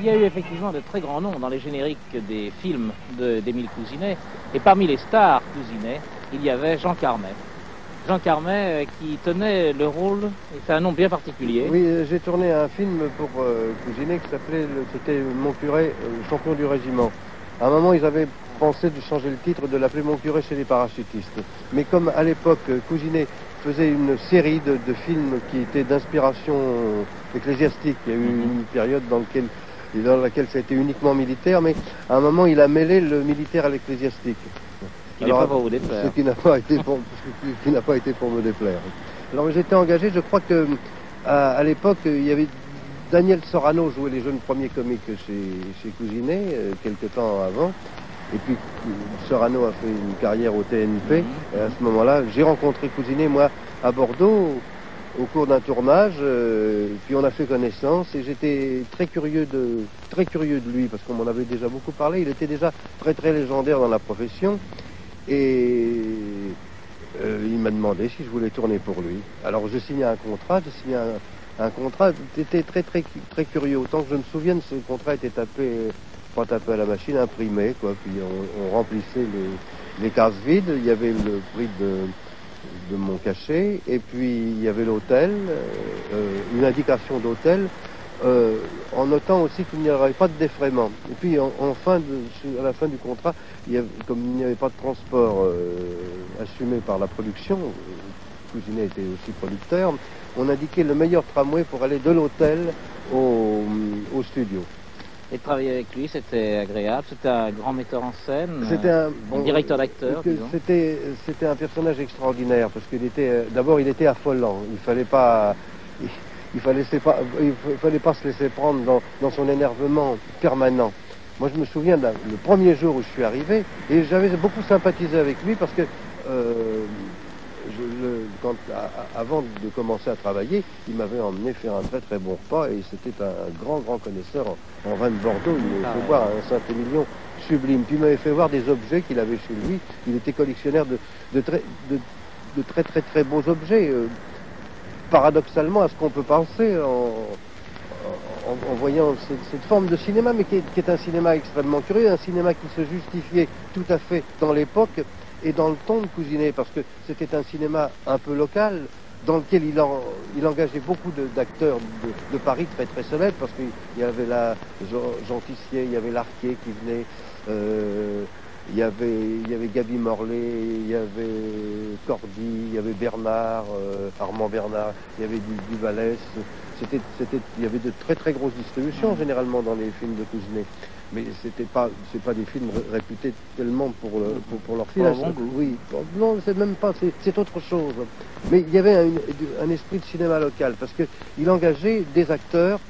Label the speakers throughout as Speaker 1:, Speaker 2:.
Speaker 1: il y a eu effectivement de très grands noms dans les génériques des films d'Émile Cousinet. Et parmi les stars Cousinet, il y avait Jean Carmet. Jean Carmet qui tenait le rôle, et c'est un nom bien particulier.
Speaker 2: Oui, j'ai tourné un film pour Cousinet qui s'appelait, c'était Mon curé, champion du régiment. À un moment, ils avaient pensé de changer le titre, de l'appeler Mon curé chez les parachutistes. Mais comme à l'époque, Cousinet faisait une série de films qui étaient d'inspiration ecclésiastique, il y a eu une période dans laquelle ça a été uniquement militaire, mais à un moment, il a mêlé le militaire à l'ecclésiastique.
Speaker 1: Qui n'est pas pour vous déplaire.
Speaker 2: Ce qui n'a pas été pour me déplaire. Alors j'étais engagé, je crois que à l'époque, il y avait Daniel Sorano jouait les jeunes premiers comiques chez Cousinet, quelque temps avant. Et puis Sorano a fait une carrière au TNP. Et à ce moment-là, j'ai rencontré Cousinet, moi, à Bordeaux, au cours d'un tournage. Puis on a fait connaissance et j'étais très curieux de lui, parce qu'on m'en avait déjà beaucoup parlé. Il était déjà très très légendaire dans la profession. Et il m'a demandé si je voulais tourner pour lui. Alors je signais un contrat, un contrat, c'était très très très curieux. Autant que je me souvienne, ce contrat était pas tapé à la machine, imprimé, quoi. Puis on remplissait les cases vides, il y avait le prix de mon cachet, et puis il y avait l'hôtel, une indication d'hôtel, en notant aussi qu'il n'y aurait pas de défraiement. Et puis à la fin du contrat, comme il n'y avait pas de transport assumé par la production, Cousinet était aussi producteur, on indiquait le meilleur tramway pour aller de l'hôtel au studio.
Speaker 1: Et de travailler avec lui, c'était agréable. C'était un grand metteur en scène,
Speaker 2: c'était un
Speaker 1: directeur d'acteur.
Speaker 2: C'était un personnage extraordinaire parce qu'il était d'abord il était affolant. Il fallait pas se laisser prendre dans son énervement permanent. Moi, je me souviens le premier jour où je suis arrivé et j'avais beaucoup sympathisé avec lui parce que avant de commencer à travailler, il m'avait emmené faire un très très bon repas et c'était un grand connaisseur en vin de Bordeaux. Il m'avait fait voir un Saint-Émilion sublime. Puis il m'avait fait voir des objets qu'il avait chez lui. Il était collectionneur de très beaux objets. Paradoxalement à ce qu'on peut penser en voyant cette forme de cinéma, mais qui est un cinéma extrêmement curieux, un cinéma qui se justifiait tout à fait dans l'époque et dans le ton de Cousinet, parce que c'était un cinéma un peu local, dans lequel il engageait beaucoup d'acteurs de Paris très très célèbres, parce qu'il y avait là Jean Tissier, il y avait Larquier qui venait, il y avait Gaby Morlet, il y avait Cordy, il y avait Bernard, Armand Bernard, il y avait Duvalès. Il y avait de très très grosses distributions généralement dans les films de Cousinet. Mais c'est pas des films réputés tellement pour leur filage. Oui, non, c'est même pas, c'est autre chose. Mais il y avait un esprit de cinéma local, parce qu'il engageait des acteurs,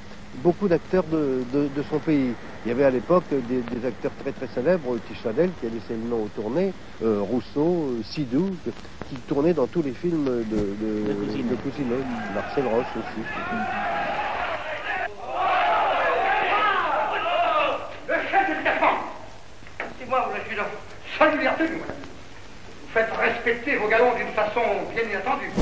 Speaker 2: beaucoup d'acteurs de son pays. Il y avait à l'époque des acteurs très très célèbres, Tichadel qui a laissé le nom aux tournées, Rousseau, Sidou, qui tournaient dans tous les films de Cousinet, Marcel Roche aussi.
Speaker 3: Le chef de détachement, c'est moi, vous l'adjudant. Seule liberté, vous faites respecter vos galons d'une façon bien inattendue.